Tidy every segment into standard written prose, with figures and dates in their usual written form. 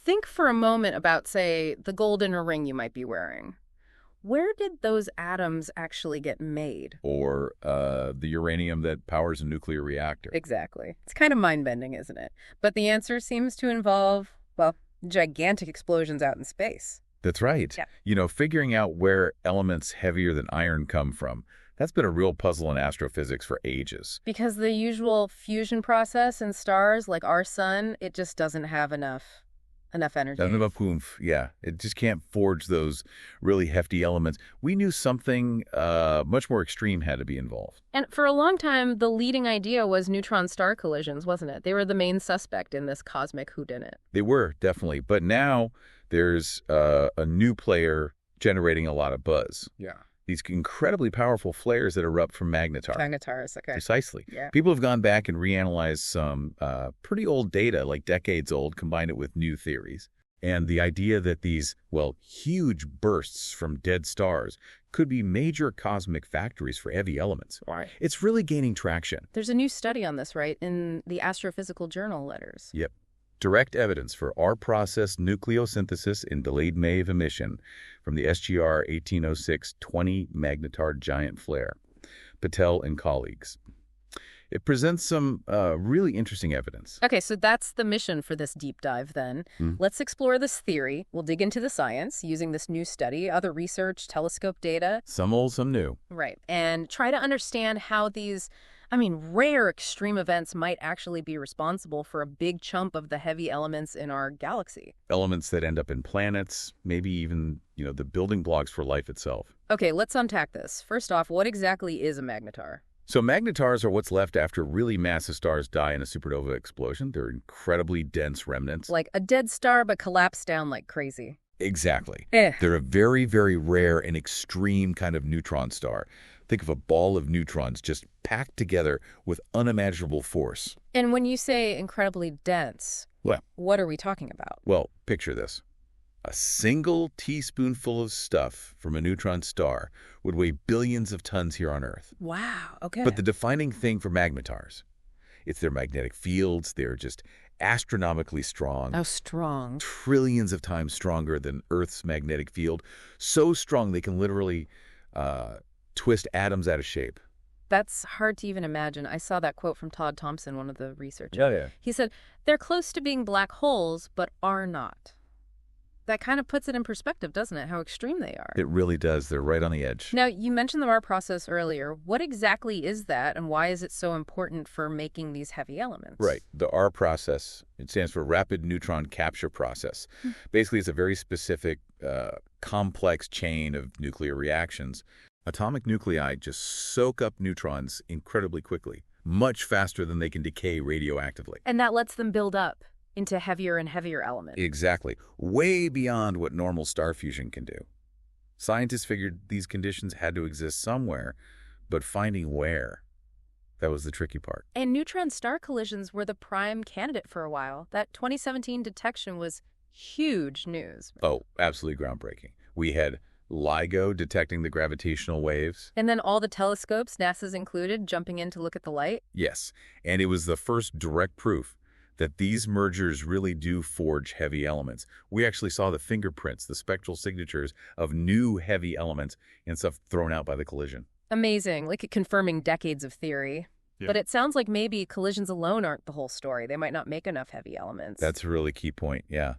think for a moment about, say, the gold in a ring you might be wearing. Where did those atoms actually get made? Or the uranium that powers a nuclear reactor. Exactly. It's kind of mind-bending, isn't it? But the answer seems to involve, well, gigantic explosions out in space. That's right. Yeah. You know, figuring out where elements heavier than iron come from, that's been a real puzzle in astrophysics for ages. Because the usual fusion process in stars like our sun, it just doesn't have enough energy. Doesn't have a oomph. Yeah, it just can't forge those really hefty elements. We knew something much more extreme had to be involved. And for a long time, the leading idea was neutron-star collisions, wasn't it? They were the main suspect in this cosmic whodunit. They were, definitely. But now there's a new player generating a lot of buzz. Yeah. These incredibly powerful flares that erupt from Magnetars. Magnetars, okay. Precisely. Yeah. People have gone back and reanalyzed some pretty old data, like decades old, combined it with new theories. And the idea that these, well, huge bursts from dead stars could be major cosmic factories for heavy elements. Why? It's really gaining traction. There's a new study on this, right, in the Astrophysical Journal letters. Yep. Direct evidence for R-process nucleosynthesis in delayed wave emission from the SGR 1806-20 Magnetar giant flare. Patel and colleagues. It presents some really interesting evidence. Okay, so that's the mission for this deep dive then. Let's explore this theory. We'll dig into the science using this new study, other research, telescope data. Some old, some new. Right, and try to understand how these, rare extreme events might actually be responsible for a big chunk of the heavy elements in our galaxy. Elements that end up in planets, maybe even, the building blocks for life itself. Okay, let's unpack this. First off, what exactly is a magnetar? So magnetars are what's left after really massive stars die in a supernova explosion. They're incredibly dense remnants. Like a dead star but collapsed down like crazy. Exactly. They're a very, very rare and extreme kind of neutron star. Think of a ball of neutrons just packed together with unimaginable force. And when you say incredibly dense, what are we talking about? Well, picture this. A single teaspoonful of stuff from a neutron star would weigh billions of tons here on Earth. Wow, okay. But the defining thing for magnetars, it's their magnetic fields. They're just astronomically strong. How strong? Trillions of times stronger than Earth's magnetic field. So strong they can literally twist atoms out of shape. That's hard to even imagine. I saw that quote from Todd Thompson, one of the researchers. Yeah. He said, they're close to being black holes, but are not. That kind of puts it in perspective, doesn't it, how extreme they are? It really does. They're right on the edge. Now, you mentioned the R process earlier. What exactly is that, and why is it so important for making these heavy elements? Right. The R process, it stands for Rapid Neutron Capture Process. Basically, it's a very specific, complex chain of nuclear reactions. Atomic nuclei just soak up neutrons incredibly quickly, much faster than they can decay radioactively. And that lets them build up into heavier and heavier elements. Exactly. Way beyond what normal star fusion can do. Scientists figured these conditions had to exist somewhere, but finding where, that was the tricky part. And neutron-star collisions were the prime candidate for a while. That 2017 detection was huge news. Oh, absolutely groundbreaking. We had LIGO detecting the gravitational waves. And then all the telescopes, NASA's included, jumping in to look at the light. Yes, and it was the first direct proof that these mergers really do forge heavy elements. We actually saw the fingerprints, the spectral signatures of new heavy elements and stuff thrown out by the collision. Amazing, like confirming decades of theory. Yeah. But it sounds like maybe collisions alone aren't the whole story. They might not make enough heavy elements. That's a really key point, yeah.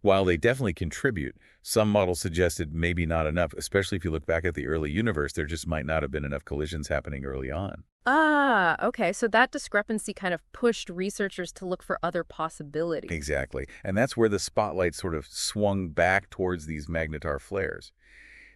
While they definitely contribute, some models suggested maybe not enough, especially if you look back at the early universe, there just might not have been enough collisions happening early on. Ah, okay. So that discrepancy kind of pushed researchers to look for other possibilities. Exactly. And that's where the spotlight sort of swung back towards these magnetar flares.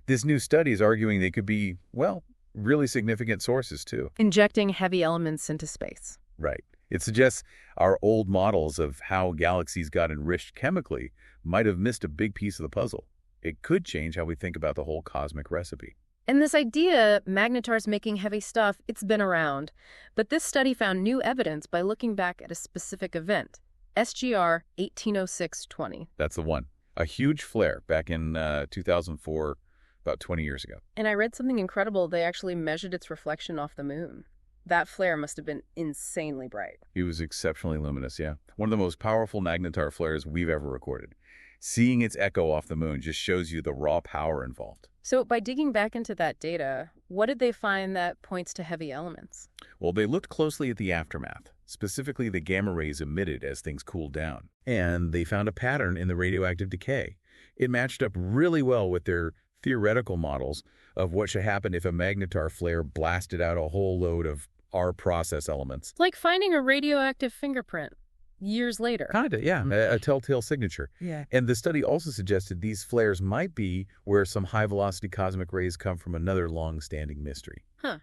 This new study is arguing they could be, well, really significant sources too. Injecting heavy elements into space. Right. It suggests our old models of how galaxies got enriched chemically might have missed a big piece of the puzzle. It could change how we think about the whole cosmic recipe. And this idea, magnetars making heavy stuff, it's been around. But this study found new evidence by looking back at a specific event, SGR 1806-20. That's the one. A huge flare back in 2004, about 20 years ago. And I read something incredible. They actually measured its reflection off the moon. That flare must have been insanely bright. It was exceptionally luminous, yeah. One of the most powerful magnetar flares we've ever recorded. Seeing its echo off the moon just shows you the raw power involved. So by digging back into that data, what did they find that points to heavy elements? Well, they looked closely at the aftermath, specifically the gamma rays emitted as things cooled down. And they found a pattern in the radioactive decay. It matched up really well with their theoretical models of what should happen if a magnetar flare blasted out a whole load of our process elements. It's like finding a radioactive fingerprint years later. Kinda, yeah, a telltale signature. Yeah. And the study also suggested these flares might be where some high-velocity cosmic rays come from another long-standing mystery. Huh.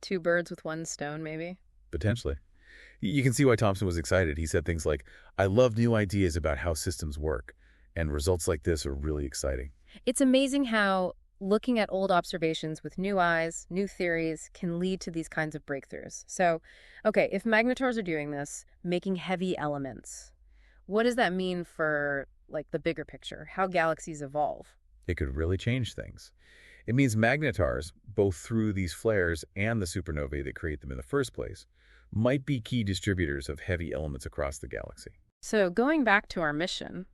Two birds with one stone, maybe? Potentially. You can see why Thomson was excited. He said things like, "I love new ideas about how systems work, and results like this are really exciting." It's amazing how looking at old observations with new eyes, new theories, can lead to these kinds of breakthroughs. So, okay, if magnetars are doing this, making heavy elements, what does that mean for, like, the bigger picture, how galaxies evolve? It could really change things. It means magnetars, both through these flares and the supernovae that create them in the first place, might be key distributors of heavy elements across the galaxy. So, going back to our mission,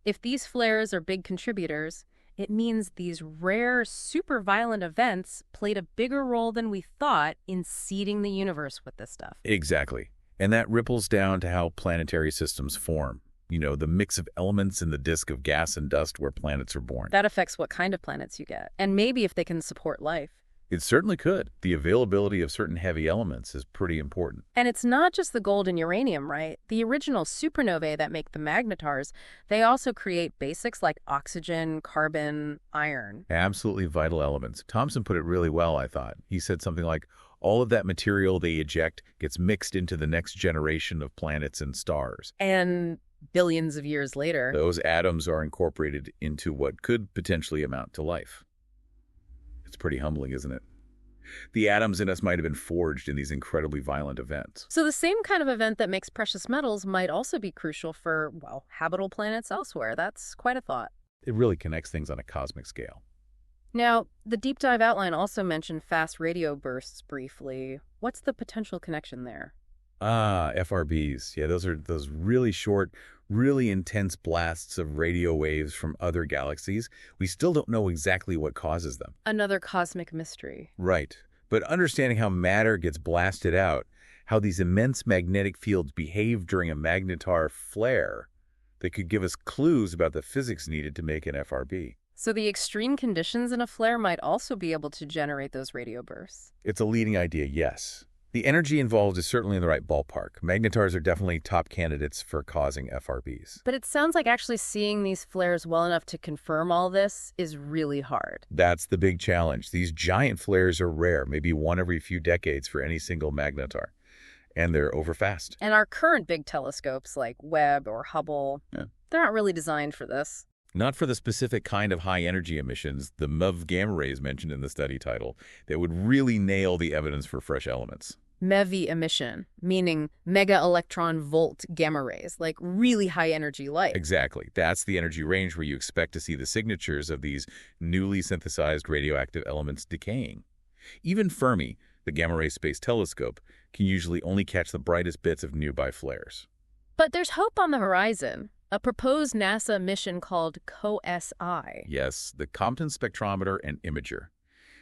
if these flares are big contributors, it means these rare, super violent events played a bigger role than we thought in seeding the universe with this stuff. Exactly. And that ripples down to how planetary systems form. You know, the mix of elements in the disk of gas and dust where planets are born. That affects what kind of planets you get, and maybe if they can support life. It certainly could. The availability of certain heavy elements is pretty important. And it's not just the gold and uranium, right? The original supernovae that make the magnetars, they also create basics like oxygen, carbon, iron. Absolutely vital elements. Thomson put it really well, I thought. He said something like, all of that material they eject gets mixed into the next generation of planets and stars. And billions of years later, those atoms are incorporated into what could potentially amount to life. It's pretty humbling, isn't it? The atoms in us might have been forged in these incredibly violent events. So the same kind of event that makes precious metals might also be crucial for, well, habitable planets elsewhere. That's quite a thought. It really connects things on a cosmic scale. Now, the deep dive outline also mentioned fast radio bursts briefly. What's the potential connection there? FRBs. Yeah, those are those really short, really intense blasts of radio waves from other galaxies. We still don't know exactly what causes them. Another cosmic mystery. Right. But understanding how matter gets blasted out, how these immense magnetic fields behave during a magnetar flare, they could give us clues about the physics needed to make an FRB. So the extreme conditions in a flare might also be able to generate those radio bursts. It's a leading idea, yes. The energy involved is certainly in the right ballpark. Magnetars are definitely top candidates for causing FRBs. But it sounds like actually seeing these flares well enough to confirm all this is really hard. That's the big challenge. These giant flares are rare, maybe one every few decades for any single magnetar. And they're overfast. And our current big telescopes like Webb or Hubble, they're not really designed for this. Not for the specific kind of high-energy emissions, the MEV gamma rays mentioned in the study title, that would really nail the evidence for fresh elements. MEV emission, meaning mega-electron volt gamma rays, like really high-energy light. Exactly. That's the energy range where you expect to see the signatures of these newly synthesized radioactive elements decaying. Even Fermi, the gamma-ray space telescope, can usually only catch the brightest bits of nearby flares. But there's hope on the horizon. A proposed NASA mission called COSI. Yes, the Compton Spectrometer and Imager.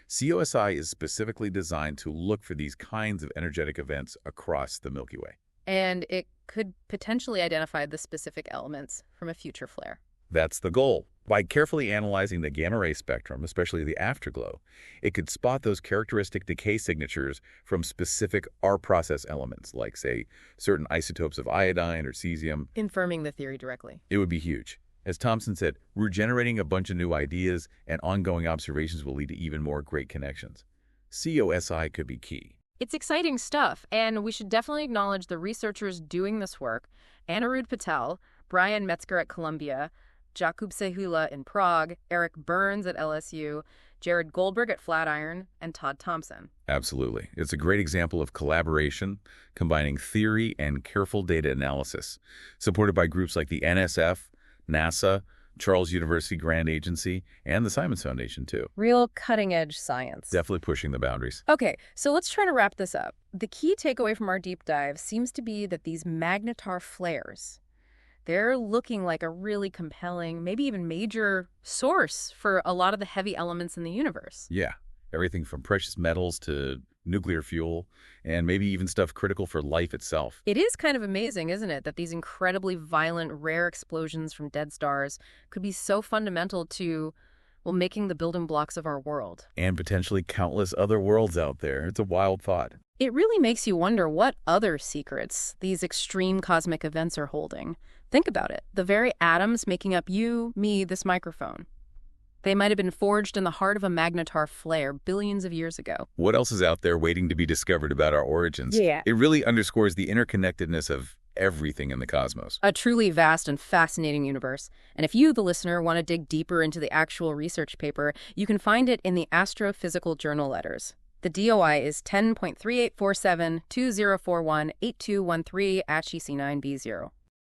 COSI is specifically designed to look for these kinds of energetic events across the Milky Way. And it could potentially identify the specific elements from a future flare. That's the goal. By carefully analyzing the gamma-ray spectrum, especially the afterglow, it could spot those characteristic decay signatures from specific R-process elements, like, say, certain isotopes of iodine or cesium. Confirming the theory directly. It would be huge. As Thomson said, we're generating a bunch of new ideas, and ongoing observations will lead to even more great connections. COSI could be key. It's exciting stuff, and we should definitely acknowledge the researchers doing this work: Anirudh Patel, Brian Metzger at Columbia, Jakub Sehula in Prague, Eric Burns at LSU, Jared Goldberg at Flatiron, and Todd Thompson. Absolutely. It's a great example of collaboration, combining theory and careful data analysis, supported by groups like the NSF, NASA, Charles University Grant Agency, and the Simons Foundation, too. Real cutting-edge science. Definitely pushing the boundaries. Okay, so let's try to wrap this up. The key takeaway from our deep dive seems to be that these magnetar flares, they're looking like a really compelling, maybe even major source for a lot of the heavy elements in the universe. Yeah, everything from precious metals to nuclear fuel, and maybe even stuff critical for life itself. It is kind of amazing, isn't it, that these incredibly violent, rare explosions from dead stars could be so fundamental to, well, making the building blocks of our world. And potentially countless other worlds out there. It's a wild thought. It really makes you wonder what other secrets these extreme cosmic events are holding. Think about it. The very atoms making up you, me, this microphone. They might have been forged in the heart of a magnetar flare billions of years ago. What else is out there waiting to be discovered about our origins? Yeah. It really underscores the interconnectedness of everything in the cosmos. A truly vast and fascinating universe. And if you, the listener, want to dig deeper into the actual research paper, you can find it in the Astrophysical Journal letters. The DOI is 10.384720418213 HEC9B0.